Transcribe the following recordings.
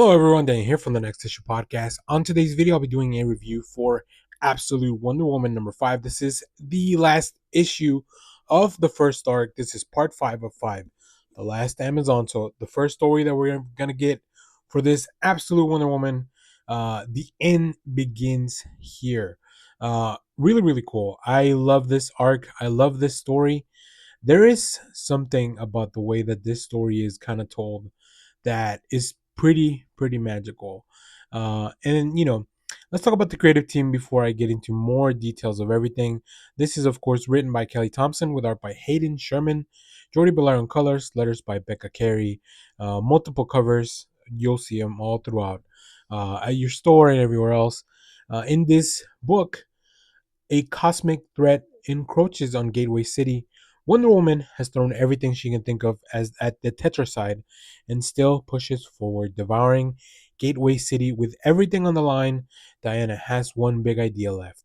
Hello everyone, Daniel here from the Next Issue Podcast. On today's video, I'll be doing a review for Absolute Wonder Woman number 5. This is the last issue of the first arc. This is part 5 of 5, the last Amazon. So the first story that we're going to get for this Absolute Wonder Woman, the end begins here. Really cool. I love this arc. I love this story. There is something about the way that this story is kind of told that is pretty magical. And let's talk about the creative team before I get into more details of everything. This is of course written by Kelly Thompson with art by Hayden Sherman, Jordi Bellaire on colors, letters by Becca Carey, multiple covers. You'll see them all throughout at your store and everywhere else. In this book, a cosmic threat encroaches on Gateway City. Wonder Woman has thrown everything she can think of as at the Tetracide and still pushes forward, devouring Gateway City with everything on the line. Diana has one big idea left.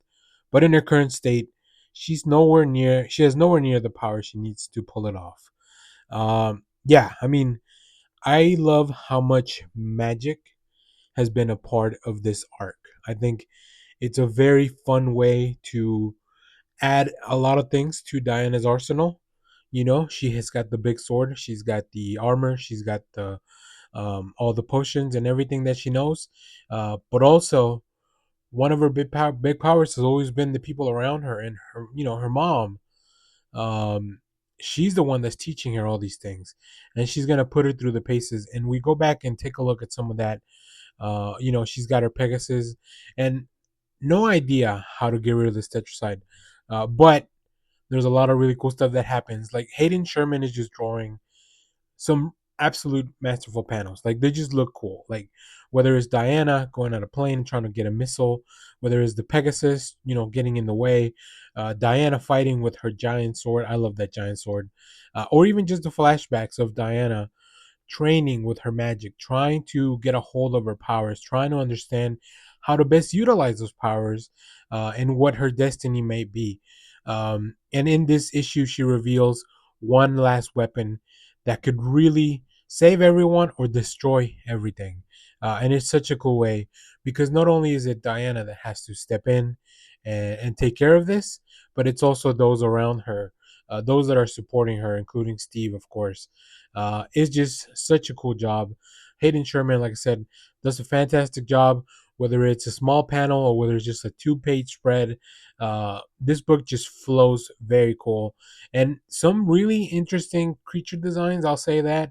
But in her current state, she has nowhere near the power she needs to pull it off. Yeah, I mean, I love how much magic has been a part of this arc. I think it's a very fun way to add a lot of things to Diana's arsenal. She has got the big sword, she's got the armor, she's got the all the potions and everything that she knows. But also, one of her big powers has always been the people around her and her mom. Um, she's the one that's teaching her all these things, and she's gonna put her through the paces. And we go back and take a look at some of that. She's got her Pegasus, and no idea how to get rid of this tetracide. But there's a lot of really cool stuff that happens. Like Hayden Sherman is just drawing some absolute masterful panels. Like they just look cool. Like whether it's Diana going on a plane trying to get a missile, whether it's the Pegasus, getting in the way, Diana fighting with her giant sword. I love that giant sword. Or even just the flashbacks of Diana training with her magic, trying to get a hold of her powers, trying to understand how to best utilize those powers, and what her destiny may be. And in this issue, she reveals one last weapon that could really save everyone or destroy everything. And it's such a cool way because not only is it Diana that has to step in and take care of this, but it's also those around her, those that are supporting her, including Steve, of course. It's just such a cool job. Hayden Sherman, like I said, does a fantastic job. Whether it's a small panel or whether it's just a two-page spread, this book just flows very cool. And some really interesting creature designs, I'll say that.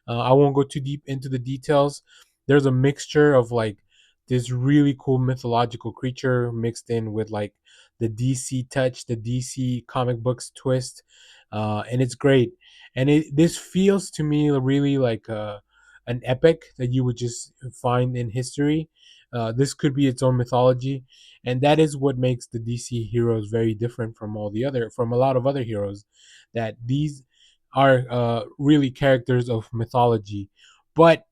I won't go too deep into the details. There's a mixture of like this really cool mythological creature mixed in with like the DC touch, the DC comic books twist, and it's great. And this feels to me really like an epic that you would just find in history. This could be its own mythology, and that is what makes the DC heroes very different from a lot of other heroes. That these are really characters of mythology, but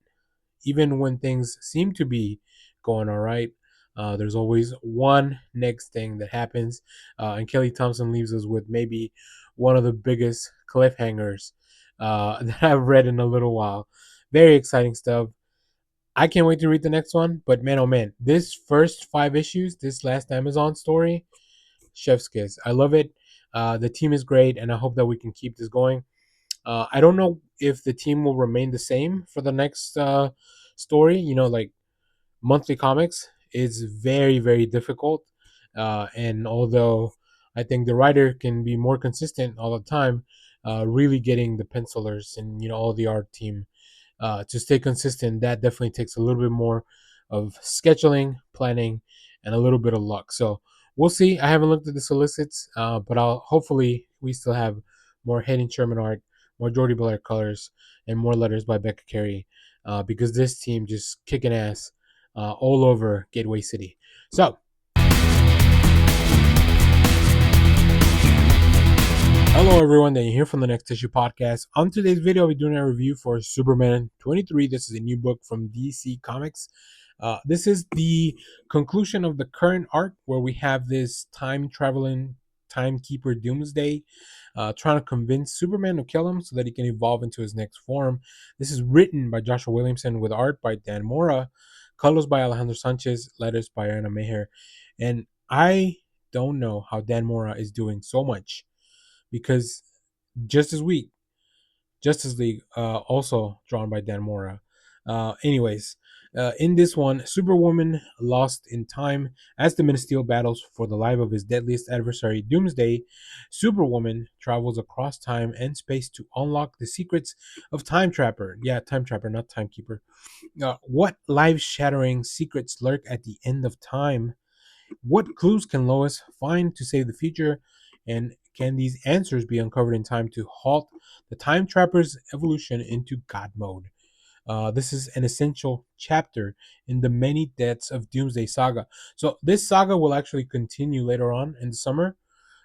even when things seem to be going all right, there's always one next thing that happens, and Kelly Thompson leaves us with maybe one of the biggest cliffhangers that I've read in a little while. Very exciting stuff. I can't wait to read the next one, but man, oh man, this first 5 issues, this last Amazon story, chef's kiss. I love it. The team is great, and I hope that we can keep this going. I don't know if the team will remain the same for the next story. Like monthly comics is very difficult, and although I think the writer can be more consistent all the time, really getting the pencilers and all the art team to stay consistent, that definitely takes a little bit more of scheduling, planning, and a little bit of luck. So we'll see. I haven't looked at the solicits, but I'll hopefully we still have more Hayden Sherman art, more Jordi Bellaire colors, and more letters by Becca Carey, because this team just kicking ass all over Gateway City. So hello everyone, Daniel here from the Next Issue Podcast. On today's video, I'll be doing a review for Superman 23. This is a new book from DC Comics. This is the conclusion of the current arc where we have this time traveling timekeeper Doomsday, trying to convince Superman to kill him so that he can evolve into his next form. This is written by Joshua Williamson with art by Dan Mora, colors by Alejandro Sanchez, letters by Anna Meher. And I don't know how Dan Mora is doing so much because just this week, Justice League, also drawn by Dan Mora. In this one, Superwoman lost in time as the Man of Steel battles for the life of his deadliest adversary, Doomsday. Superwoman travels across time and space to unlock the secrets of Time Trapper. Yeah, Time Trapper, not Timekeeper. What life-shattering secrets lurk at the end of time? What clues can Lois find to save the future? And can these answers be uncovered in time to halt the Time Trapper's evolution into God mode? This is an essential chapter in the many deaths of Doomsday Saga. So this saga will actually continue later on in the summer,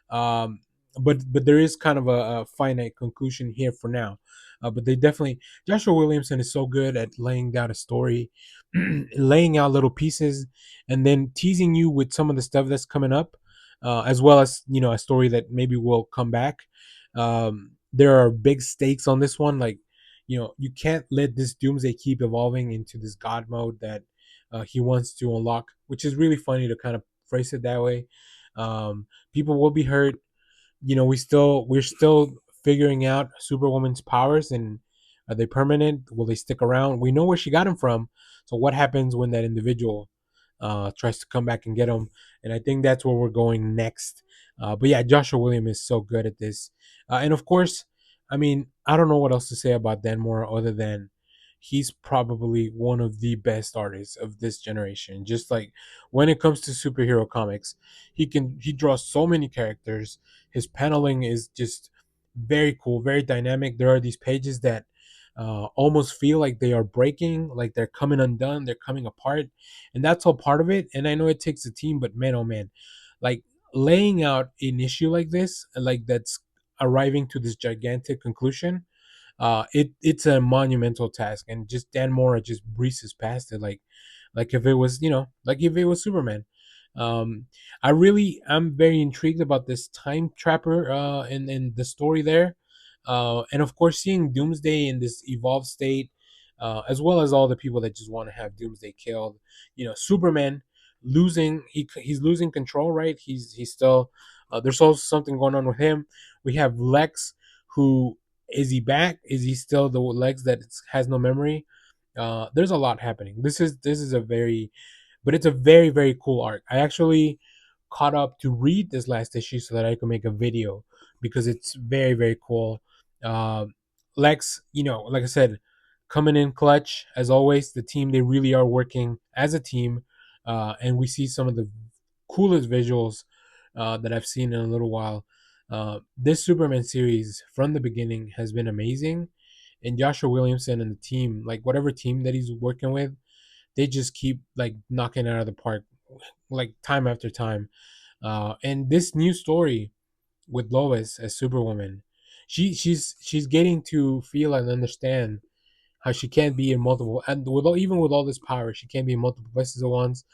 um, but there is kind of a finite conclusion here for now. But they definitely Joshua Williamson is so good at laying down a story, laying out little pieces, and then teasing you with some of the stuff that's coming up, as well as a story that maybe will come back. There are big stakes on this one, like you can't let this Doomsday keep evolving into this God mode that he wants to unlock, which is really funny to kind of phrase it that way. People will be hurt. We're still figuring out Superwoman's powers, and are they permanent? Will they stick around? We know where she got them from. So what happens when that individual tries to come back and get them? And I think that's where we're going next. But yeah, Joshua Williams is so good at this, and of course, I mean, I don't know what else to say about Dan Mora other than he's probably one of the best artists of this generation. Just like when it comes to superhero comics, he draws so many characters. His paneling is just very cool, very dynamic. There are these pages that almost feel like they are breaking, like they're coming undone, they're coming apart, and that's all part of it. And I know it takes a team, but man, oh man, like laying out an issue like this, like that's arriving to this gigantic conclusion, it's a monumental task, and just Dan Mora just breezes past it like if it was like if it was Superman. um I'm very intrigued about this Time Trapper and the story there, and of course seeing Doomsday in this evolved state, as well as all the people that just want to have Doomsday killed. Superman he's losing control, right? He's still there's also something going on with him. We have Lex, who is he back? Is he still the Lex that has no memory? There's a lot happening. This is a very, but it's a very very cool arc. I actually caught up to read this last issue so that I could make a video because it's very very cool. Uh, Lex, like I said, coming in clutch as always. The team, they really are working as a team, and we see some of the coolest visuals that I've seen in a little while. This Superman series from the beginning has been amazing, and Joshua Williamson and the team, like whatever team that he's working with, they just keep like knocking it out of the park, like time after time. And this new story with Lois as Superwoman, she's getting to feel and understand how she can't be in multiple, and even with all this power, she can't be in multiple places at once.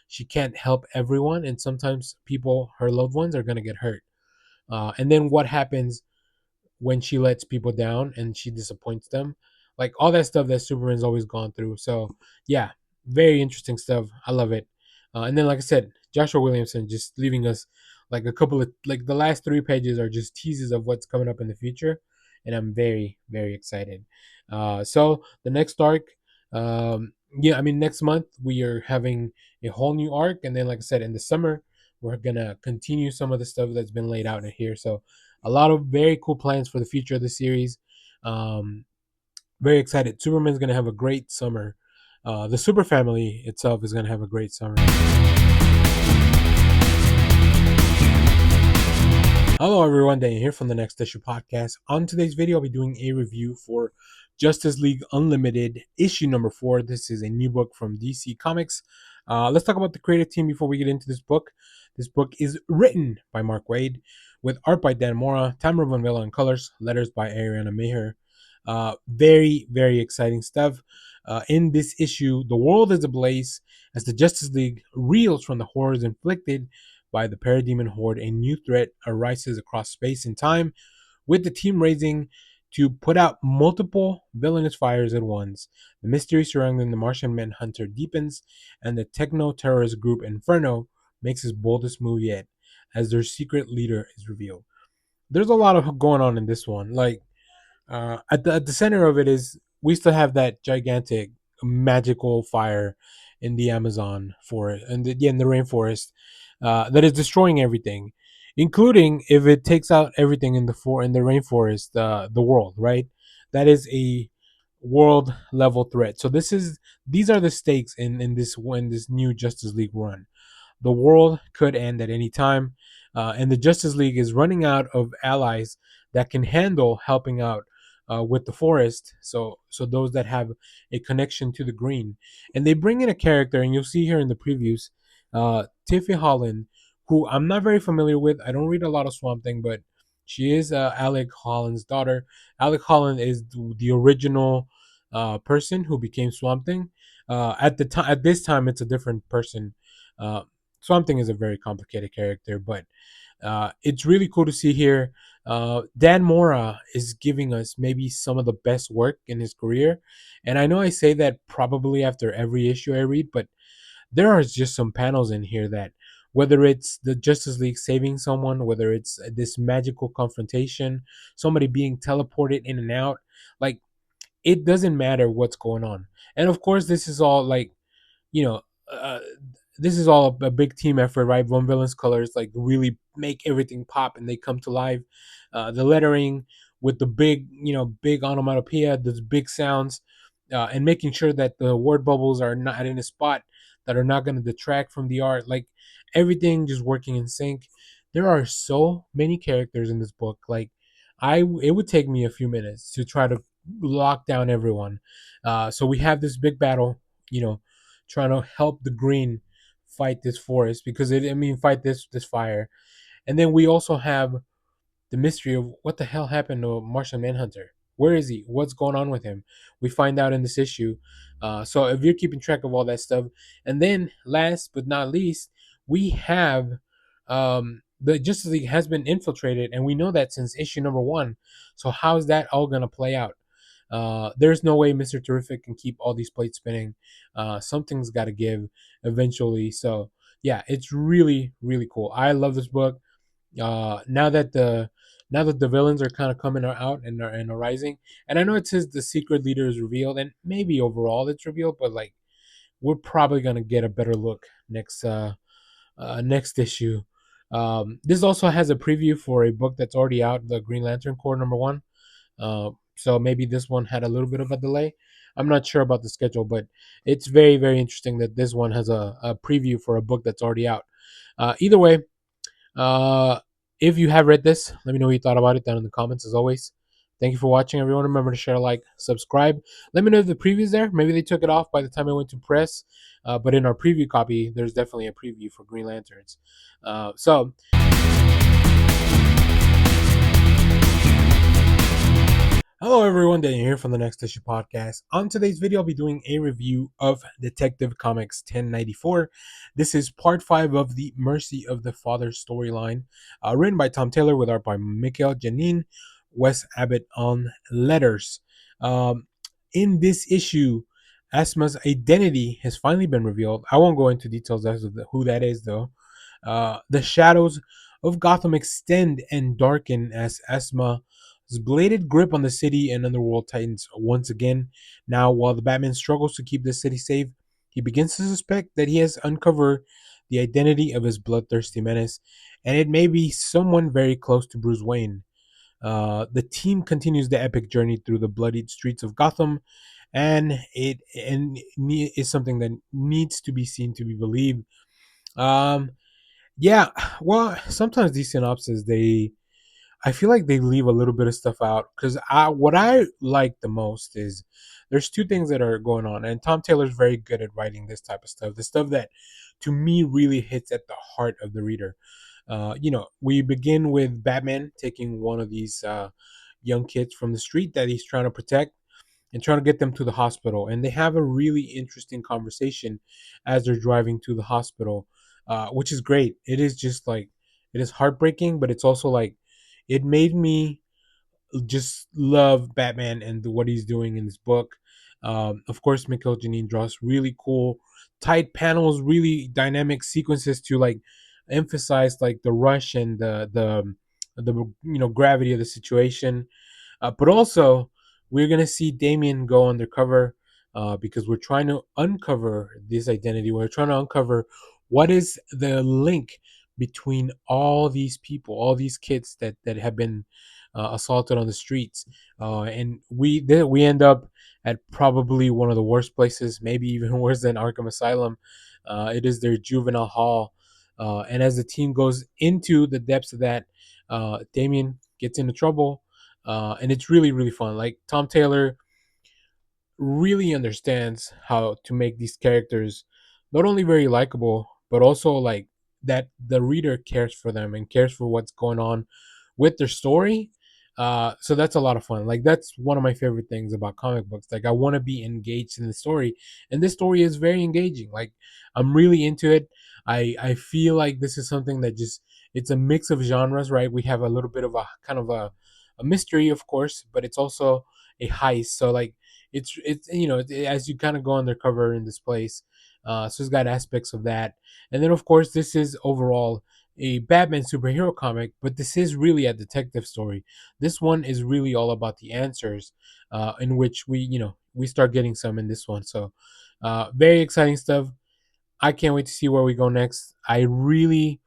She can't help everyone, and sometimes people, her loved ones, are gonna get hurt. And then what happens when she lets people down and she disappoints them, like all that stuff that Superman's always gone through. So yeah, very interesting stuff. I love it. And then like I said, Joshua Williamson just leaving us like a couple of, like the last 3 pages are just teases of what's coming up in the future, and I'm very very excited. So the next arc, yeah, I mean next month we are having a whole new arc, and then like I said, in the summer we're gonna continue some of the stuff that's been laid out in here. So a lot of very cool plans for the future of the series. Um, very excited. Superman's gonna have a great summer. The Super Family itself is gonna have a great summer. Hello everyone, Daniel here from the Next Issue Podcast. On today's video, I'll be doing a review for Justice League Unlimited issue number 4. This is a new book from DC Comics. Let's talk about the creative team before we get into this book. This book is written by Mark Waid, with art by Dan Mora, Tamara Von Villa, and colors, letters by Ariana Meher. Very, very exciting stuff. In this issue, the world is ablaze as the Justice League reels from the horrors inflicted by the Parademon Horde, a new threat arises across space and time, with the team raising to put out multiple villainous fires at once. The mystery surrounding the Martian Manhunter deepens, and the techno terrorist group Inferno makes its boldest move yet as their secret leader is revealed. There's a lot of going on in this one. Like at the center of it is we still have that gigantic magical fire in the Amazon forest and in the rainforest that is destroying everything, including if it takes out everything in the rainforest, the world, right? That is a world level threat. So these are the stakes in this new Justice League run. The world could end at any time, and the Justice League is running out of allies that can handle helping out with the forest. So those that have a connection to the green, and they bring in a character, and you'll see here in the previews, Tiffy Holland, who I'm not very familiar with. I don't read a lot of Swamp Thing, but she is Alec Holland's daughter. Alec Holland is the original person who became Swamp Thing. At this time, it's a different person. Uh, Swamp Thing is a very complicated character, but it's really cool to see here. Dan Mora is giving us maybe some of the best work in his career, and I know I say that probably after every issue I read, but there are just some panels in here that, whether it's the Justice League saving someone, whether it's this magical confrontation, somebody being teleported in and out, like it doesn't matter what's going on. And of course, this is all like, you know, uh, this is all a big team effort, right? Von Villain's colors like really make everything pop and they come to life. The lettering with the big onomatopoeia, those big sounds, and making sure that the word bubbles are not in a spot that are not going to detract from the art. Like everything just working in sync. There are so many characters in this book. Like it would take me a few minutes to try to lock down everyone. So we have this big battle, you know, trying to help the green fight this forest because fight this fire. And then we also have the mystery of what the hell happened to Martian Manhunter. Where is he? What's going on with him? We find out in this issue. So if you're keeping track of all that stuff, and then last but not least, we have the Justice League has been infiltrated, and we know that since issue number one. So how's that all gonna play out? There's no way Mr. Terrific can keep all these plates spinning. Something's got to give eventually. So yeah, it's really really cool. I love this book. Now that the villains are kind of coming out and are rising, and I know it says the secret leader is revealed, and maybe overall it's revealed, but like we're probably gonna get a better look next issue. This also has a preview for a book that's already out, the Green Lantern Corps #1. So maybe this one had a little bit of a delay. I'm not sure about the schedule, but it's very, very interesting that this one has a preview for a book that's already out. Either way, uh, if you have read this, let me know what you thought about it down in the comments as always. Thank you for watching, everyone. Remember to share, like, subscribe. Let me know if the preview's there. Maybe they took it off by the time I went to press. But in our preview copy, there's definitely a preview for Green Lanterns. So hello everyone, Daniel here from the Next Issue Podcast. On today's video, I'll be doing a review of Detective Comics 1094. This is part 5 of the Mercy of the Father storyline, written by Tom Taylor with art by Michael Janin, Wes Abbott on letters. In this issue, Asma's identity has finally been revealed. I won't go into details as to who that is, though. The shadows of Gotham extend and darken as Asma his bladed grip on the city and underworld tightens once again. Now, while the Batman struggles to keep the city safe, he begins to suspect that he has uncovered the identity of his bloodthirsty menace, and it may be someone very close to Bruce Wayne. The team continues the epic journey through the bloodied streets of Gotham, and is something that needs to be seen to be believed. Um, yeah, well, sometimes these synopses I feel like they leave a little bit of stuff out because what I like the most is there's two things that are going on, and Tom Taylor's very good at writing this type of stuff. The stuff that to me really hits at the heart of the reader. We begin with Batman taking one of these young kids from the street that he's trying to protect and trying to get them to the hospital, and they have a really interesting conversation as they're driving to the hospital. which is great. It is just like it is heartbreaking, but it's also like it made me just love Batman and what he's doing in this book. Of course, Mikhail Janin draws really cool, tight panels, really dynamic sequences to like emphasize like the rush and the gravity of the situation. But also, we're gonna see Damien go undercover because we're trying to uncover this identity. We're trying to uncover what is the link between all these people, all these kids that have been assaulted on the streets, and we end up at probably one of the worst places, maybe even worse than Arkham Asylum. It is their juvenile hall, and as the team goes into the depths of that, Damien gets into trouble, and it's really really fun. Like Tom Taylor really understands how to make these characters not only very likable but also like that the reader cares for them and cares for what's going on with their story. So that's a lot of fun. Like that's one of my favorite things about comic books. Like I want to be engaged in the story, and this story is very engaging. Like I'm really into it. I feel like this is something that just it's a mix of genres, right? We have a little bit of a kind of a mystery, of course, but it's also a heist. So like it's as you kind of go undercover in this place, so it's got aspects of that. And then of course this is overall a Batman superhero comic, but this is really a detective story. This one is really all about the answers, in which we start getting some in this one. So very exciting stuff. I can't wait to see where we go next. I'm really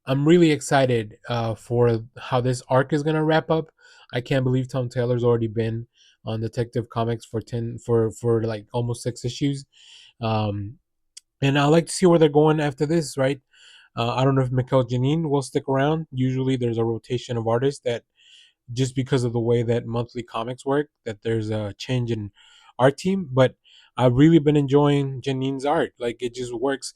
excited for how this arc is gonna wrap up. I can't believe Tom Taylor's already been on Detective Comics for like almost 6 issues, um, and I like to see where they're going after this. Right? I don't know if Mikhail Janin will stick around. Usually, there's a rotation of artists that just because of the way that monthly comics work, that there's a change in art team. But I've really been enjoying Janin's art. Like it just works.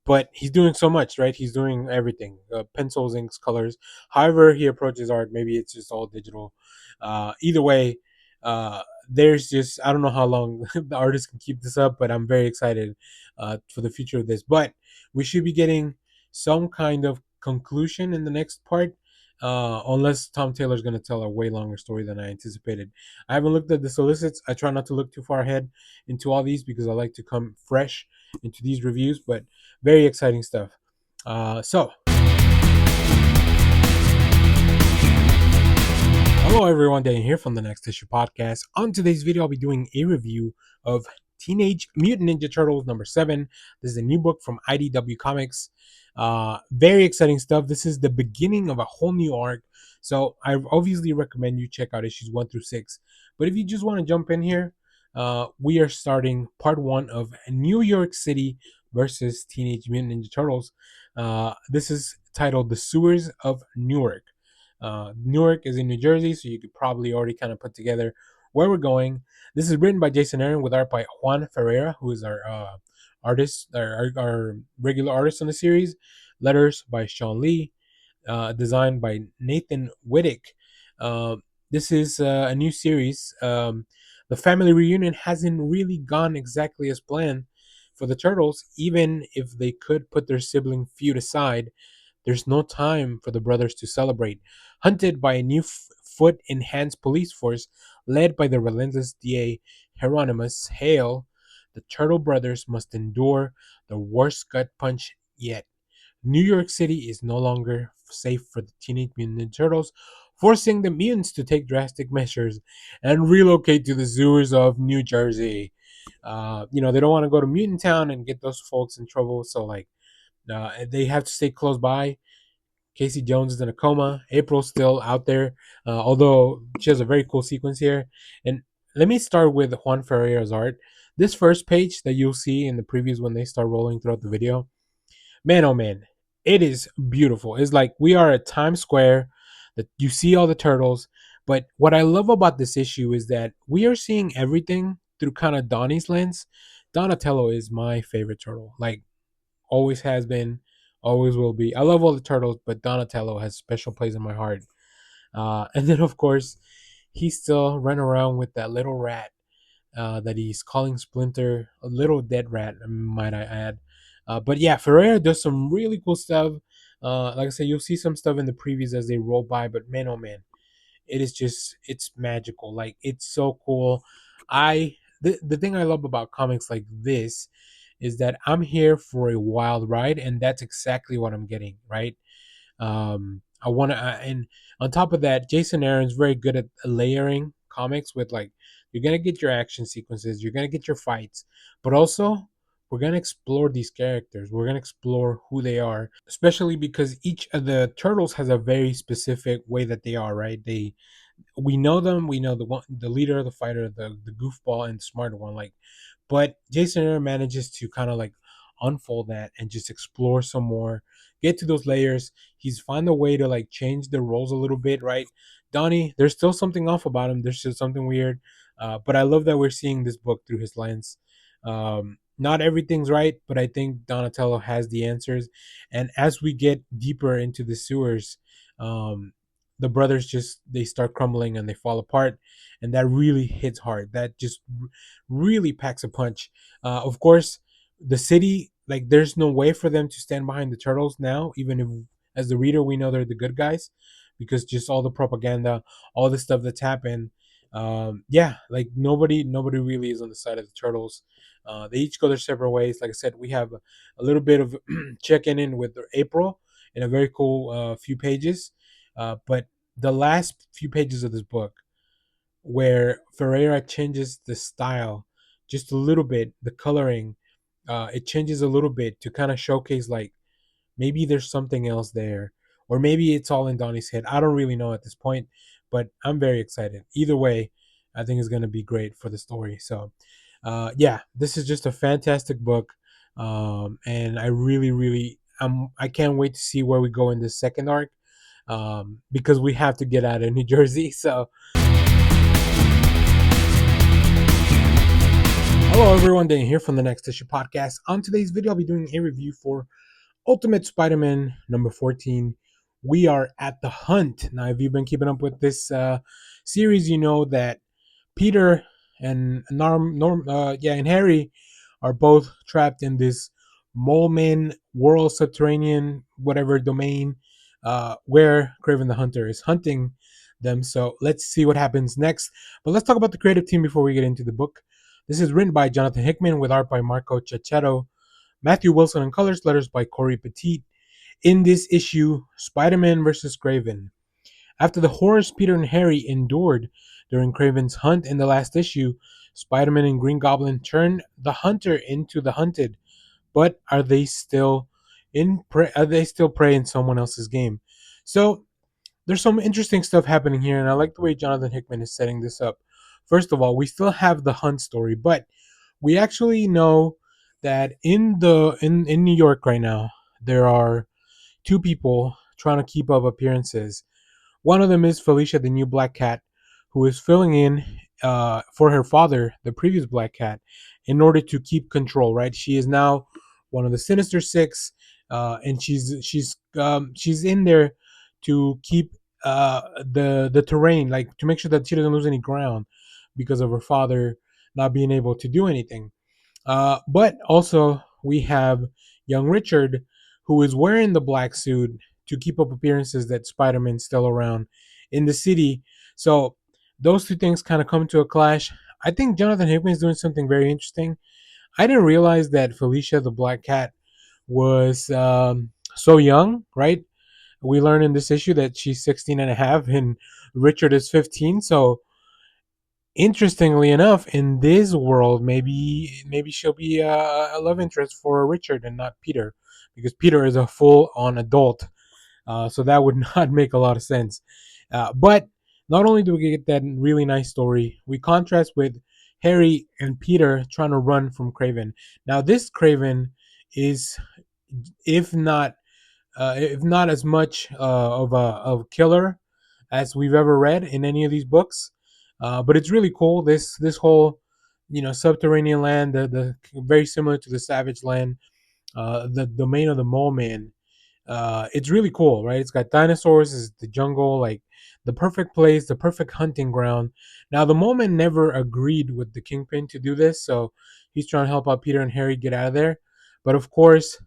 But he's doing so much, right? He's doing everything: pencils, inks, colors. However, he approaches art. Maybe it's just all digital. Either way, there's just I don't know how long the artist can keep this up, but I'm very excited for the future of this. But we should be getting some kind of conclusion in the next part, unless Tom Taylor's going to tell a way longer story than I anticipated. I haven't looked at the solicits. I try not to look too far ahead into all these because I like to come fresh into these reviews, but very exciting stuff. So, hello everyone, Dan here from the Next Issue Podcast. On today's video, I'll be doing a review of Teenage Mutant Ninja Turtles number 7. This is a new book from IDW Comics. Very exciting stuff. This is the beginning of a whole new arc. So I obviously recommend you check out issues 1 through 6. But if you just want to jump in here, we are starting part 1 of New York City versus Teenage Mutant Ninja Turtles. This is titled The Sewers of Newark. Newark is in New Jersey, so you could probably already kind of put together where we're going. This is written by Jason Aaron with art by Juan Ferreira, who is our artist, our regular artist on the series. Letters by Sean Lee, designed by Nathan Wittick. Uh, this is a new series. The family reunion hasn't really gone exactly as planned for the Turtles, even if they could put their sibling feud aside. There's no time for the brothers to celebrate. Hunted by a new foot enhanced police force led by the relentless DA Hieronymus Hale, the Turtle brothers must endure the worst gut punch yet. New York City is no longer safe for the Teenage Mutant Ninja Turtles, forcing the mutants to take drastic measures and relocate to the sewers of New Jersey. They don't want to go to Mutant Town and get those folks in trouble, so like they have to stay close by. Casey Jones is in a coma. April's still out there, although she has a very cool sequence here. And let me start with Juan Ferreira's art. This first page that you'll see in the previews when they start rolling throughout the video, man, oh man, it is beautiful. It's like we are at Times Square, that you see all the turtles. But what I love about this issue is that we are seeing everything through kind of Donnie's lens. Donatello is my favorite turtle. Like always has been, always will be. I love all the turtles, but Donatello has special place in my heart. And then, of course, he's still running around with that little rat that he's calling Splinter, a little dead rat, might I add. But yeah, Ferreira does some really cool stuff. Like I said, you'll see some stuff in the previews as they roll by, but man, oh man, it is just it's magical. Like it's so cool. The thing I love about comics like this is that I'm here for a wild ride, and that's exactly what I'm getting. Right. I want to, and on top of that, Jason Aaron's very good at layering comics with like you're gonna get your action sequences, you're gonna get your fights, but also we're gonna explore these characters. We're gonna explore who they are, especially because each of the turtles has a very specific way that they are. Right? We know them. We know the one, the leader, the fighter, the goofball, and the smarter one. Like, but Jason Aaron manages to kind of like unfold that and just explore some more, get to those layers. He's found a way to like change the roles a little bit, right? Donnie, there's still something off about him. There's still something weird, but I love that we're seeing this book through his lens. Not everything's right, but I think Donatello has the answers. And as we get deeper into the sewers, um, the brothers just they start crumbling and they fall apart, and that really hits hard. That just really packs a punch. Of course, the city, like there's no way for them to stand behind the turtles now, even if as the reader we know they're the good guys, because just all the propaganda, all the stuff that's happened. Yeah, like nobody really is on the side of the turtles. They each go their separate ways. Like I said, we have a little bit of checking in with April in a very cool few pages. But the last few pages of this book, where Ferreira changes the style just a little bit, the coloring, it changes a little bit to kind of showcase like maybe there's something else there, or maybe it's all in Donnie's head. I don't really know at this point, but I'm very excited. Either way, I think it's going to be great for the story. So, yeah, this is just a fantastic book, and I really, I can't wait to see where we go in this second arc, because we have to get out of New Jersey. So, hello everyone, Dan here from the Next Issue Podcast. On today's video, I'll be doing a review for Ultimate Spider-Man number 14. We are at the hunt. Now, if you've been keeping up with this series, you know that Peter and and Harry are both trapped in this Moleman world subterranean whatever domain, where Craven the Hunter is hunting them. So let's see what happens next. But let's talk about the creative team before we get into the book. This is written by Jonathan Hickman with art by Marco Checchetto, Matthew Wilson, and colors letters by Corey Petit. In this issue, Spider-Man versus Craven. After the horrors Peter and Harry endured during Craven's hunt in the last issue, Spider-Man and Green Goblin turn the hunter into the hunted. But are they still prey in someone else's game? So there's some interesting stuff happening here, and I like the way Jonathan Hickman is setting this up. First of all, we still have the hunt story, but we actually know that in New York right now, there are two people trying to keep up appearances. One of them is Felicia, the new Black Cat, who is filling in for her father, the previous Black Cat, in order to keep control. Right, she is now one of the Sinister Six, and she's in there to keep the terrain, like to make sure that she doesn't lose any ground because of her father not being able to do anything. But also, we have young Richard, who is wearing the black suit to keep up appearances that Spider Man's still around in the city. So, those two things kind of come to a clash. I think Jonathan Hickman is doing something very interesting. I didn't realize that Felicia the Black Cat was so young, right? We learn in this issue that she's 16 and a half and Richard is 15. So, interestingly enough, in this world, maybe she'll be a love interest for Richard and not Peter, because Peter is a full-on adult. So that would not make a lot of sense. But not only do we get that really nice story, we contrast with Harry and Peter trying to run from Craven. Now, this Craven is, if not if not as much of a killer as we've ever read in any of these books. But it's really cool. This whole subterranean land, the very similar to the Savage Land, the domain of the Mole Man. It's really cool, right? It's got dinosaurs, it's the jungle, like the perfect place, the perfect hunting ground. Now the Mole Man never agreed with the Kingpin to do this, so he's trying to help out Peter and Harry get out of there. But of course,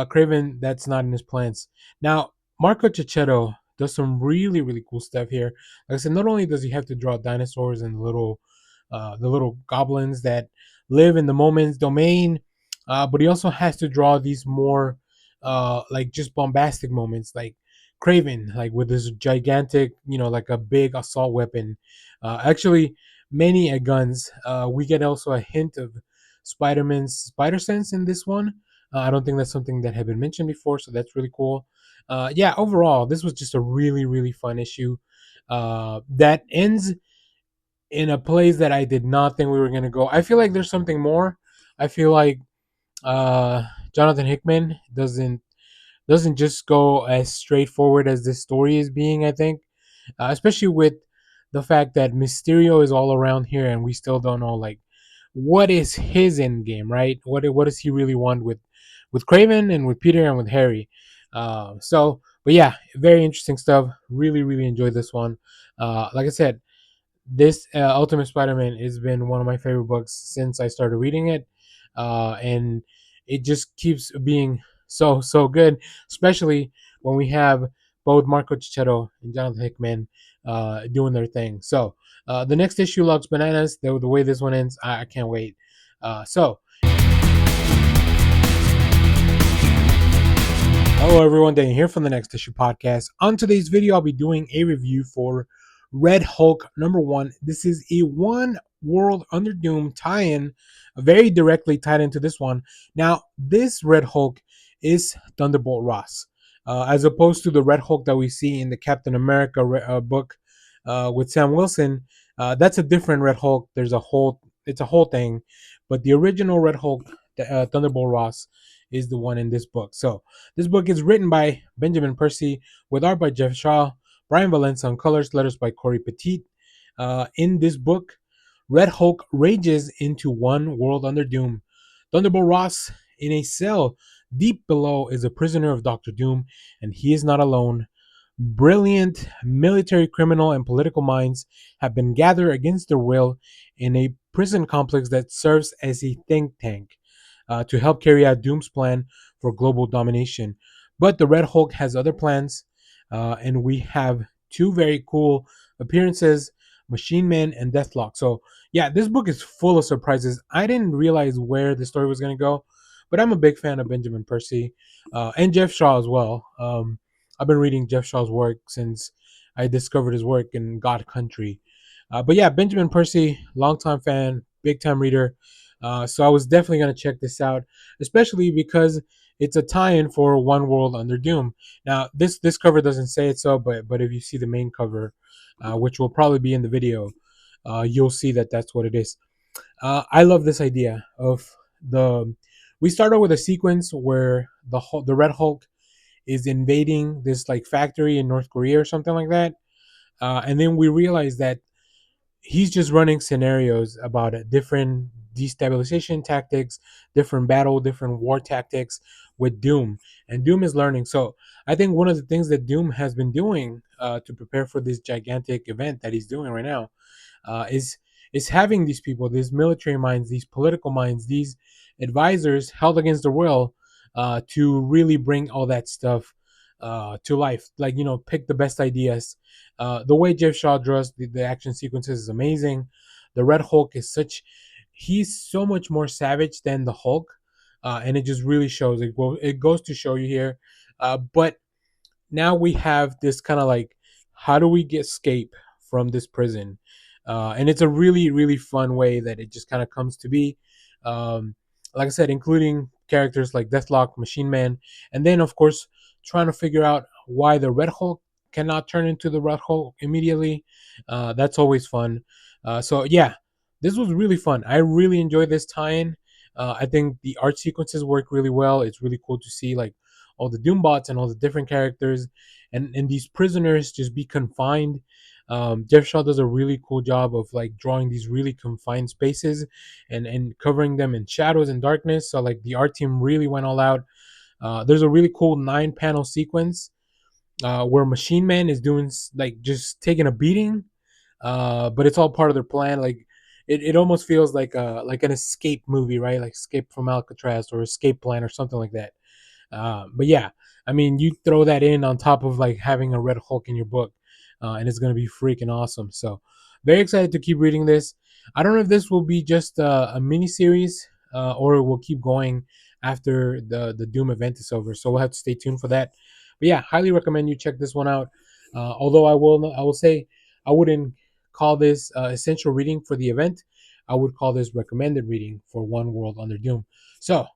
Craven, that's not in his plans. Now, Marco Cicchetto does some really, really cool stuff here. Like I said, not only does he have to draw dinosaurs and the little goblins that live in the moment's domain, but he also has to draw these more, like just bombastic moments, like Craven, like with this gigantic, like a big assault weapon. Actually, many a guns. We get also a hint of Spider-Man's spider sense in this one. I don't think that's something that had been mentioned before, so that's really cool. Yeah, overall, this was just a really, really fun issue that ends in a place that I did not think we were going to go. I feel like there's something more. I feel like uh, Jonathan Hickman doesn't just go as straightforward as this story is being. I think, especially with the fact that Mysterio is all around here, and we still don't know like what is his end game, right? What does he really want with Craven and with Peter and with Harry? But yeah, very interesting stuff. Really, really enjoyed this one. Like I said, this Ultimate Spider-Man has been one of my favorite books since I started reading it, and it just keeps being so good, especially when we have both Marco Cicchetto and Jonathan Hickman doing their thing. So the next issue looks bananas. The way this one ends, I can't wait. So hello, everyone. Dan here from the Next Issue Podcast. On today's video, I'll be doing a review for Red Hulk #1. This is a One World Under Doom tie-in, very directly tied into this one. Now, this Red Hulk is Thunderbolt Ross, as opposed to the Red Hulk that we see in the Captain America book with Sam Wilson. That's a different Red Hulk. It's a whole thing, but the original Red Hulk, Thunderbolt Ross, is the one in this book. So this book is written by Benjamin Percy with art by Jeff Shaw, Brian Valenza on colors, letters by Corey Petit. In this book, Red Hulk rages into One World Under Doom. Thunderbolt Ross, in a cell deep below, is a prisoner of Doctor Doom, and he is not alone. Brilliant military, criminal, and political minds have been gathered against their will in a prison complex that serves as a think tank to help carry out Doom's plan for global domination. But the Red Hulk has other plans, and we have two very cool appearances: Machine Man and Deathlock. So, yeah, this book is full of surprises. I didn't realize where the story was going to go, but I'm a big fan of Benjamin Percy and Jeff Shaw as well. I've been reading Jeff Shaw's work since I discovered his work in God Country. But yeah, Benjamin Percy, longtime fan, big time reader. So I was definitely going to check this out, especially because it's a tie-in for One World Under Doom. Now, this cover doesn't say it so, but if you see the main cover, which will probably be in the video, you'll see that that's what it is. I love this idea of the. We start out with a sequence where the Red Hulk is invading this like factory in North Korea or something like that, and then we realize that he's just running scenarios about it, different destabilization tactics, different war tactics with Doom, and Doom is learning. So I think one of the things that Doom has been doing to prepare for this gigantic event that he's doing right now uh, is is having these people, these military minds, these political minds, these advisors held against their will to really bring all that stuff to life. Like pick the best ideas. The way Jeff Shaw draws the action sequences is amazing. The Red Hulk is he's so much more savage than the Hulk, and it just really shows. It goes to show you here. But now we have this kind of like, how do we get escape from this prison? And it's a really, really fun way that it just kind of comes to be. Um, like I said, including characters like Deathlock, Machine Man, and then of course trying to figure out why the Red Hulk cannot turn into the Red Hulk immediately. That's always fun. So yeah, this was really fun. I really enjoyed this tie-in. I think the art sequences work really well. It's really cool to see like all the Doombots and all the different characters, and these prisoners just be confined. Jeff Shaw does a really cool job of like drawing these really confined spaces and covering them in shadows and darkness. So like the art team really went all out. There's a really cool 9-panel sequence where Machine Man is doing like just taking a beating, but it's all part of their plan. Like it almost feels like an escape movie, right? Like Escape from Alcatraz or Escape Plan or something like that. But yeah, I mean, you throw that in on top of like having a Red Hulk in your book, and it's gonna be freaking awesome. So very excited to keep reading this. I don't know if this will be just a mini series, or it will keep going after the Doom event is over. So we'll have to stay tuned for that. But yeah, highly recommend you check this one out. Although I will say I wouldn't call this essential reading for the event. I would call this recommended reading for One World Under Doom. So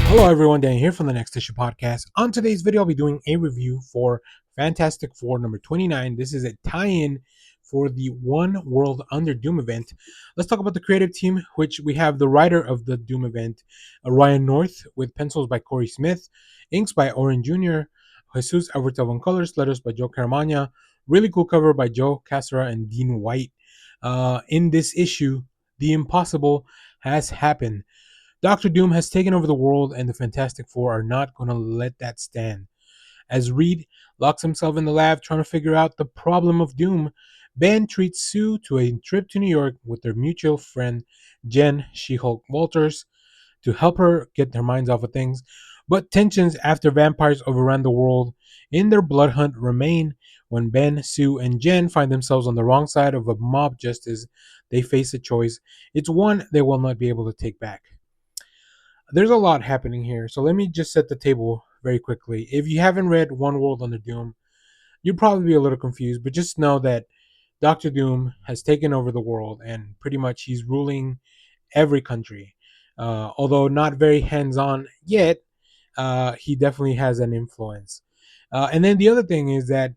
hello, everyone. Dan here from the Next Issue Podcast. On today's video, I'll be doing a review for Fantastic Four number 29. This is a tie in for the One World Under Doom event. Let's talk about the creative team, which we have the writer of the Doom event, Ryan North, with pencils by Corey Smith, inks by Oren Jr., Jesus Alberto on colors, letters by Joe Caramagna. Really cool cover by Joe Cassara and Dean White. In this issue, the impossible has happened. Doctor Doom has taken over the world, and the Fantastic Four are not going to let that stand. As Reed locks himself in the lab trying to figure out the problem of Doom, Ben treats Sue to a trip to New York with their mutual friend Jen She-Hulk Walters to help her get their minds off of things. But tensions after vampires overrun the world in their blood hunt remain when Ben, Sue, and Jen find themselves on the wrong side of a mob justice. They face a choice. It's one they will not be able to take back. There's a lot happening here, so let me just set the table very quickly. If you haven't read One World Under Doom, you'll probably be a little confused, but just know that Doctor Doom has taken over the world and pretty much he's ruling every country. Although not very hands on yet, he definitely has an influence. And then the other thing is that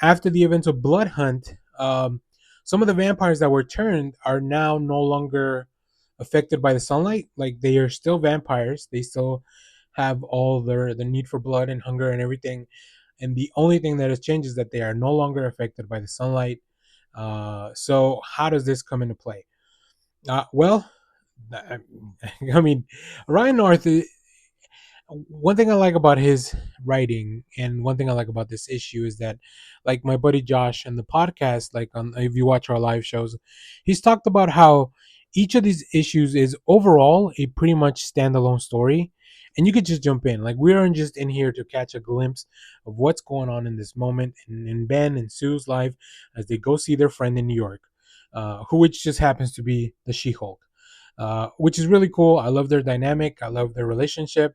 after the events of Blood Hunt, some of the vampires that were turned are now no longer affected by the sunlight. Like they are still vampires. They still have all the need for blood and hunger and everything. And the only thing that has changed is that they are no longer affected by the sunlight. So how does this come into play? Well, I I mean, Ryan North one thing I like about his writing and one thing I like about this issue is that like my buddy Josh and the podcast, like on if you watch our live shows, he's talked about how each of these issues is overall a pretty much standalone story and you could just jump in. Like we aren't just in here to catch a glimpse of what's going on in this moment in Ben and Sue's life as they go see their friend in New York, who which just happens to be the She-Hulk. Which is really cool. I love their dynamic. I love their relationship.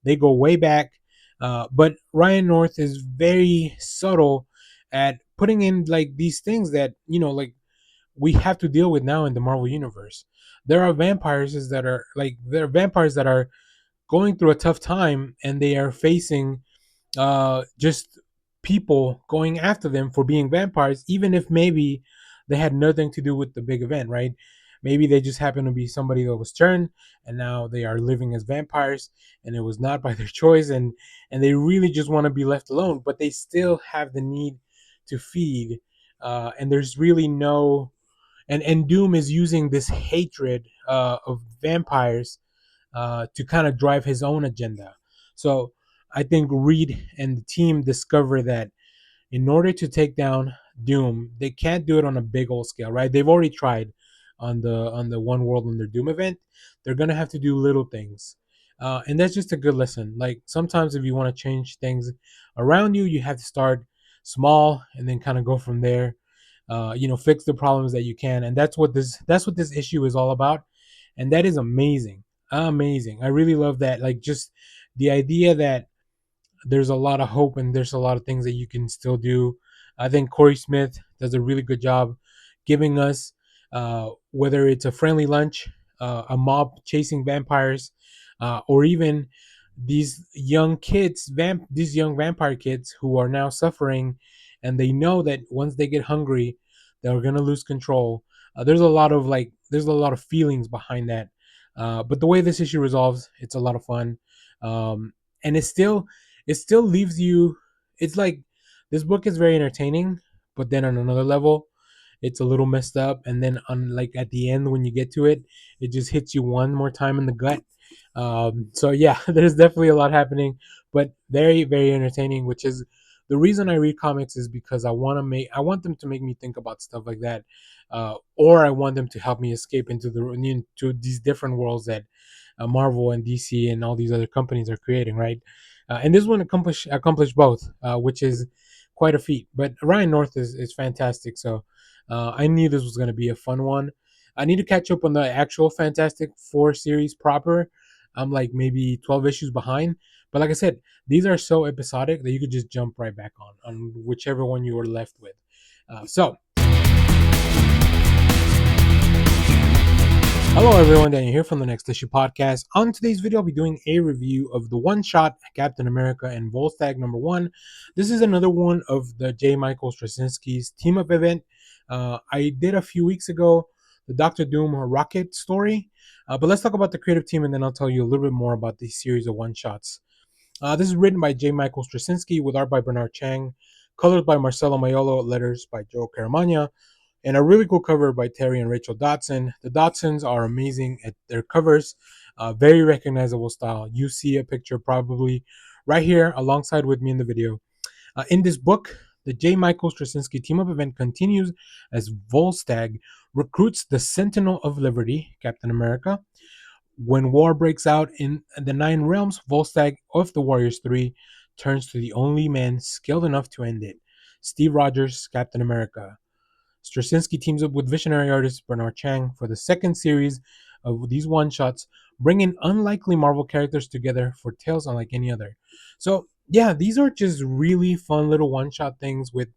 They go way back. But Ryan North is very subtle at putting in like these things that, like we have to deal with now in the Marvel universe. There are vampires that are like there are vampires that are going through a tough time and they are facing just people going after them for being vampires, even if maybe they had nothing to do with the big event, right? Maybe they just happened to be somebody that was turned, and now they are living as vampires, and it was not by their choice, and they really just want to be left alone, but they still have the need to feed, and there's really no, and Doom is using this hatred of vampires to kind of drive his own agenda. So I think Reed and the team discover that in order to take down Doom, they can't do it on a big old scale, right? They've already tried on the One World Under Doom event. They're gonna have to do little things, and that's just a good lesson. Like sometimes if you want to change things around you, you have to start small and then kind of go from there. Fix the problems that you can, and that's what this issue is all about, and that is amazing, amazing. I really love that. Like just the idea that there's a lot of hope and there's a lot of things that you can still do. I think Corey Smith does a really good job giving us whether it's a friendly lunch, a mob chasing vampires, or even these young vampire kids who are now suffering, and they know that once they get hungry, they're gonna lose control. There's a lot of feelings behind that, but the way this issue resolves, it's a lot of fun, and it still leaves you. It's like this book is very entertaining, but then on another level, it's a little messed up, and then on like at the end when you get to it, it just hits you one more time in the gut. So yeah, there's definitely a lot happening, but very very entertaining, which is the reason I read comics is because I want them to make me think about stuff like that, or I want them to help me escape into these different worlds that Marvel and DC and all these other companies are creating, right? And this one accomplished both, which is quite a feat. But Ryan North is fantastic, so I knew this was going to be a fun one. I need to catch up on the actual Fantastic Four series proper. I'm like maybe 12 issues behind, but like I said, these are so episodic that you could just jump right back on whichever one you were left with. So hello, everyone. Daniel here from the Next Issue Podcast. On today's video, I'll be doing a review of the one-shot Captain America and Volstagg #1. This is another one of the J. Michael Straczynski's team-up event. I did a few weeks ago the Doctor Doom Rocket story, but let's talk about the creative team, and then I'll tell you a little bit more about this series of one-shots. This is written by J. Michael Straczynski with art by Bernard Chang, colors by Marcelo Maiolo, letters by Joe Caramagna, and a really cool cover by Terry and Rachel Dotson. The Dotsons are amazing at their covers, very recognizable style. You see a picture probably right here alongside with me in the video. In this book, the J. Michael Straczynski team-up event continues as Volstagg recruits the Sentinel of Liberty, Captain America. When war breaks out in the Nine Realms, Volstagg of the Warriors 3 turns to the only man skilled enough to end it, Steve Rogers, Captain America. Straczynski teams up with visionary artist Bernard Chang for the second series of these one-shots, bringing unlikely Marvel characters together for tales unlike any other. So, yeah, these are just really fun little one-shot things with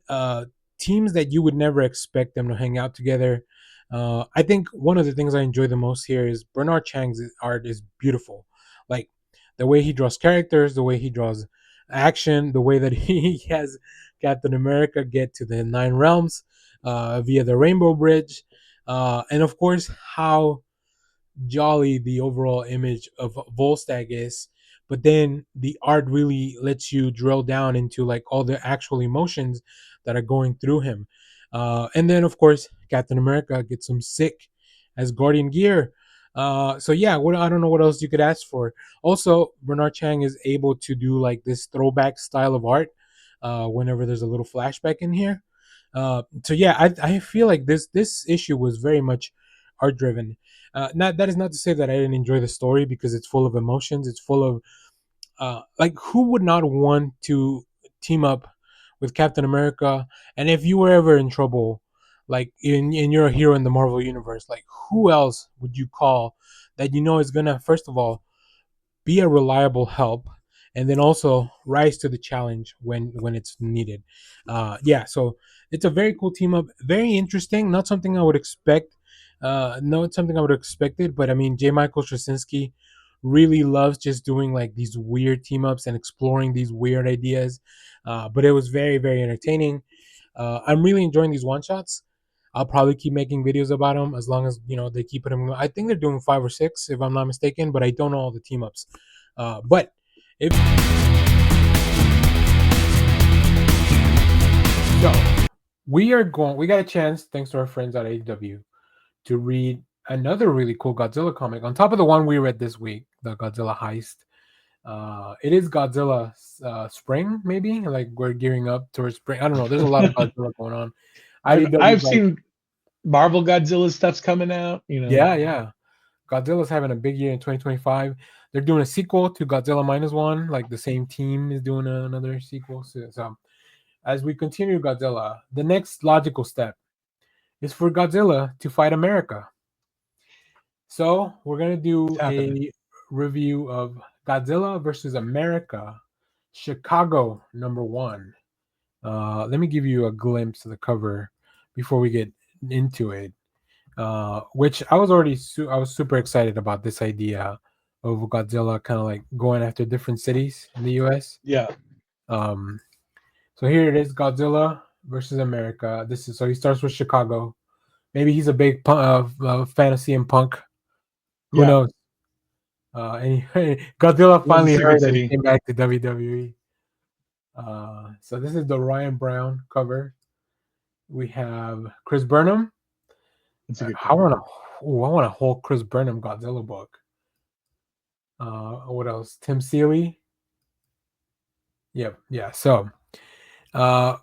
uh, teams that you would never expect them to hang out together. I think one of the things I enjoy the most here is Bernard Chang's art is beautiful. Like the way he draws characters, the way he draws action, the way that he has Captain America get to the Nine Realms via the Rainbow Bridge, and of course how jolly the overall image of Volstagg is, but then the art really lets you drill down into like all the actual emotions that are going through him. And then of course Captain America gets some sick as Guardian gear. So yeah, I don't know what else you could ask for. Also, Bernard Chang is able to do like this throwback style of art whenever there's a little flashback in here. So yeah, I feel like this issue was very much art driven. Not that is not to say that I didn't enjoy the story because it's full of emotions. It's full of like who would not want to team up with Captain America? And if you were ever in trouble, like in you're a hero in the Marvel universe, like who else would you call that you know is gonna first of all be a reliable help, and then also rise to the challenge when it's needed. Yeah, so it's a very cool team up, very interesting. Not something I would expect. No, it's something I would have expected, but I mean, J. Michael Straczynski really loves just doing like these weird team ups and exploring these weird ideas. But it was very entertaining. I'm really enjoying these one shots. I'll probably keep making videos about them as long as they keep them. I think they're doing 5 or 6, if I'm not mistaken, but I don't know all the team ups. But if so, we got a chance thanks to our friends at AEW to read another really cool Godzilla comic on top of the one we read this week, the Godzilla Heist. It is Godzilla spring, maybe like we're gearing up towards spring. I don't know. There's a lot of Godzilla going on. I've IDW's like, seen Marvel Godzilla stuff's coming out. yeah. Godzilla's having a big year in 2025. They're doing a sequel to Godzilla -1. Like the same team is doing another sequel. So as we continue Godzilla, the next logical step is for Godzilla to fight America. So we're gonna do It's happening. a review of Godzilla versus America, Chicago #1. Let me give you a glimpse of the cover before we get into it. Which I was already I was super excited about this idea of Godzilla kind of like going after different cities in the U.S. Yeah. Um, so here it is, Godzilla versus America. This is so he starts with Chicago. Maybe he's a big fantasy and punk. Who Yeah. knows? And Godzilla Loves a finally secret heard and city. came back to WWE. So this is the Ryan Brown cover. We have Chris Burnham. It's a good I cover. want a whole Chris Burnham Godzilla book. What else? Tim Seeley. Yep. Yeah. So Uh,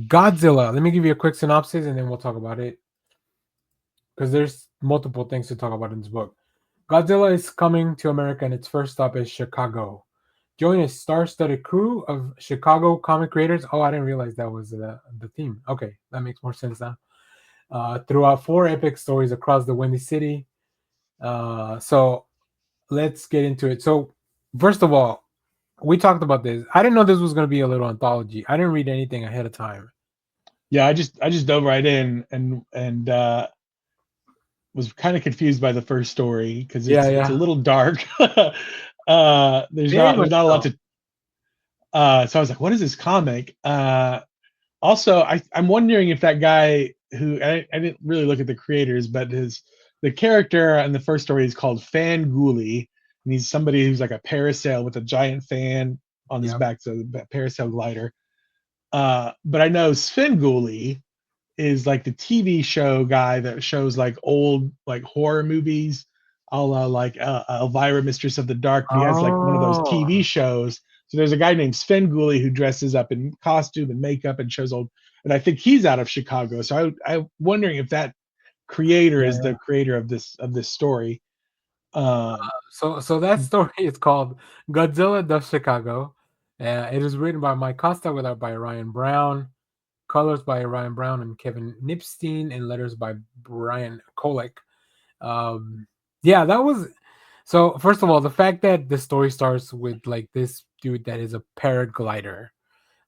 Godzilla. Let me give you a quick synopsis, and then we'll talk about it because there's multiple things to talk about in this book. Godzilla is coming to America, and its first stop is Chicago. Join a star-studded crew of Chicago comic creators. Oh, I didn't realize that was the theme. Okay, that makes more sense now. Throughout 4 epic stories across the Windy City. So let's get into it. So, first of all, we talked about this. I didn't know this was going to be a little anthology. I didn't read anything ahead of time. Yeah, I just dove right in and was kind of confused by the first story because Yeah, it's a yeah. little dark. Very There's much not a lot so. to. So I was like, what is this comic? Also, I'm wondering if that guy who I didn't really look at the creators, but the character in the first story is called Fan Ghoulie, and he's somebody who's like a parasail with a giant fan on his Yep. back, so a parasail glider. But I know Sven Ghoulie is like the TV show guy that shows like old like horror movies, a la like Elvira, Mistress of the Dark. But he has like one of those Oh, TV shows. So there's a guy named Sven Ghoulie who dresses up in costume and makeup and shows old. And I think he's out of Chicago. So I'm wondering if that creator is yeah. the creator of this story. Um, So that story is called Godzilla Does Chicago. It is written by Mike Costa with art by Ryan Brown, colors by Ryan Brown and Kevin Nipstein, and letters by Brian Kolek. Um, yeah, that was so. First of all, the fact that the story starts with like this dude that is a paraglider,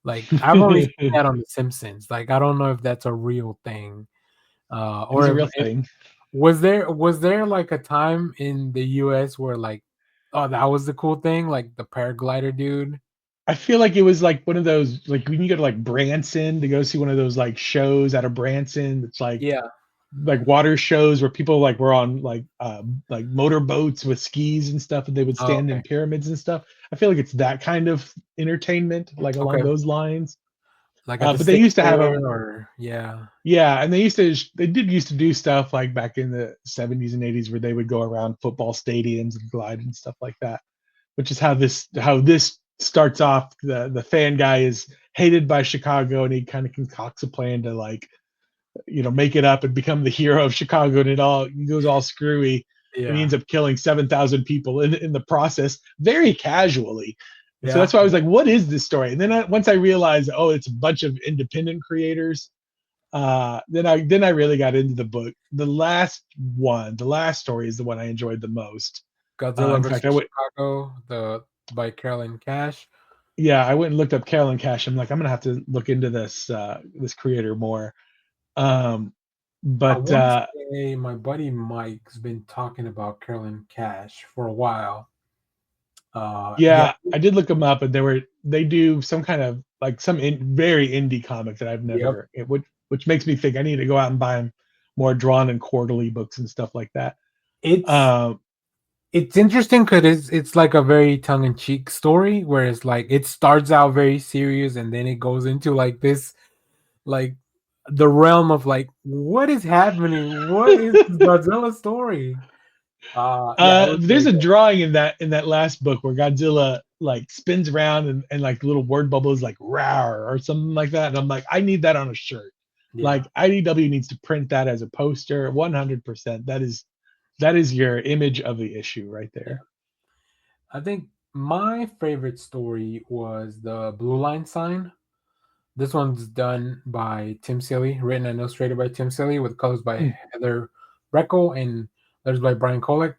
like I've only seen it that on The Simpsons. Like I don't know if that's a real thing, is or a real if thing. was there like a time in the U.S. where like, oh, that was the cool thing, like the paraglider dude. I feel like it was like one of those like when you go to like Branson to go see one of those like shows out of Branson. It's Yeah. like water shows where people like were on like motorboats with skis and stuff, and they would Oh, stand okay. in pyramids and stuff. I feel like it's that kind of entertainment, like along Okay. those lines. Like at the But they state used to have fair, them, or yeah. yeah, and they did used to do stuff like back in the 70s and 80s where they would go around football stadiums and glide and stuff like that, which is how this starts off. The fan guy is hated by Chicago, and he kind of concocts a plan to like make it up and become the hero of Chicago, and he goes all screwy, and he Yeah. ends up killing 7,000 people in the process very casually. And so Yeah. that's why I was like, what is this story? And then once I realized, oh, it's a bunch of independent creators, then I really got into the book. The last story is the one I enjoyed the most. Godzilla In versus fact, I went, Chicago, the by Carolyn Cash. yeah, I went and looked up Carolyn Cash. I'm like, I'm gonna have to look into this creator more. Um, I but want to say my buddy Mike's been talking about Carolyn Cash for a while. Yeah. Yeah, I did look them up, and they do some kind of like very indie comic that I've Yep. never, which makes me think I need to go out and buy more drawn and quarterly books and stuff like that. It's Um, it's interesting because it's like a very tongue in cheek story, where it's like it starts out very serious and then it goes into like this, like the realm of like what is happening? What is this Godzilla story? Yeah, it was there's very a good. drawing in that last book where Godzilla like spins around and like the little word bubble is like rawr or something like that, and I'm like, I need that on a shirt. Yeah. Like IDW needs to print that as a poster, 100%. That is your image of the issue right Yeah. there. I think my favorite story was the Blue Line Sign. This one's done by Tim Seeley, written and illustrated by Tim Seeley, with colors by Mm. Heather Reckel and letters by Brian Kolek.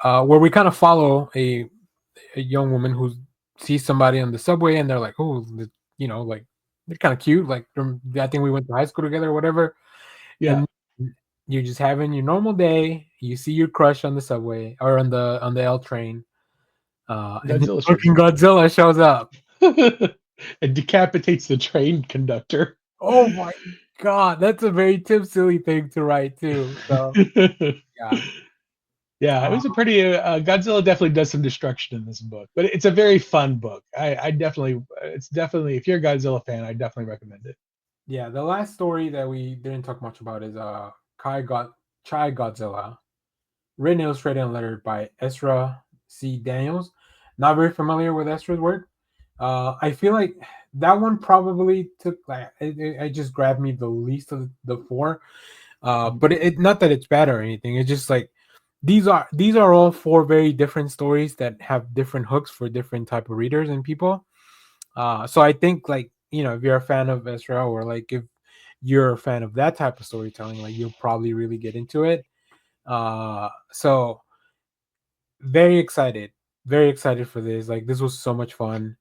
Where we kind of follow a young woman who sees somebody on the subway, and they're like, "Oh, like they're kind of cute. Like I think we went to high school together, or whatever." Yeah, And you're just having your normal day. You see your crush on the subway or on the L train, and then Godzilla shows fucking up Godzilla shows up. and decapitates the train conductor. Oh my god, that's a very Tim Silly thing to write too. So yeah, Yeah, it uh, was a pretty Godzilla definitely does some destruction in this book, but it's a very fun book. I definitely, it's definitely, if you're a Godzilla fan, I definitely recommend it. yeah. The last story that we didn't talk much about is Chai Godzilla, written, illustrated, and lettered by Ezra C. Daniels. Not very familiar with Ezra's work. I feel like that one probably took like it just grabbed me the least of the four. But it not that it's bad or anything. It's just like these are all four very different stories that have different hooks for different type of readers and people. So I think like if you're a fan of Ezra or like if you're a fan of that type of storytelling, like you'll probably really get into it. So very excited for this. Like this was so much fun.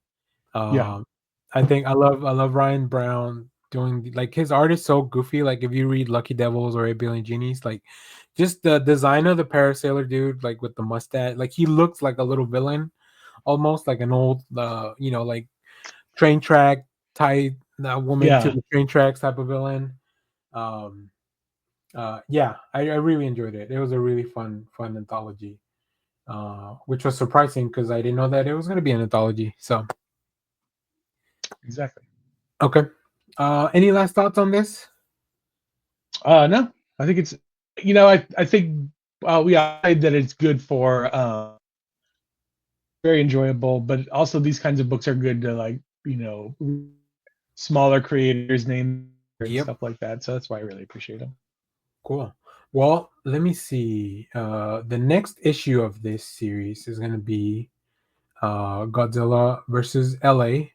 Yeah, Um, I think I love Ryan Brown doing like his art is so goofy. Like if you read Lucky Devils or 8 Billion Genies, like just the design of the parasailer dude, like with the mustache, like he looks like a little villain, almost like an old, like train track tied woman to yeah, the train tracks type of villain. Um, yeah, I really enjoyed it. It was a really fun anthology, which was surprising because I didn't know that it was going to be an anthology. So exactly. okay. Any last thoughts on this? No, I think it's I think we said that it's good for very enjoyable, but also these kinds of books are good to like smaller creators name and Yep. stuff like that. So that's why I really appreciate them. Cool. Well, let me see. The next issue of this series is going to be Godzilla versus LA.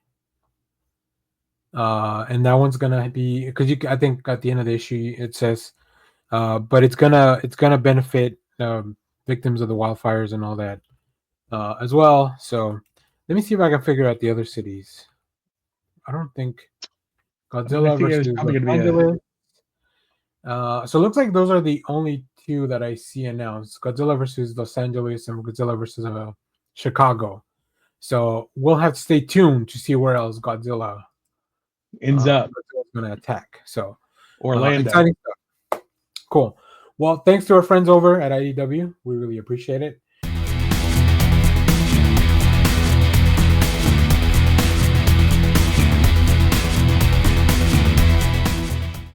And that one's gonna be because I think at the end of the issue it says, but it's gonna benefit victims of the wildfires and all that as well. So let me see if I can figure out the other cities. I don't think I mean, I Godzilla think versus it's probably Los going to be a Angeles. So it looks like those are the only two that I see announced: Godzilla versus Los Angeles and Godzilla versus Chicago. So we'll have to stay tuned to see where else ends up Godzilla's going to attack. So Orlando. exciting stuff. Cool. Well, thanks to our friends over at IDW. We really appreciate it.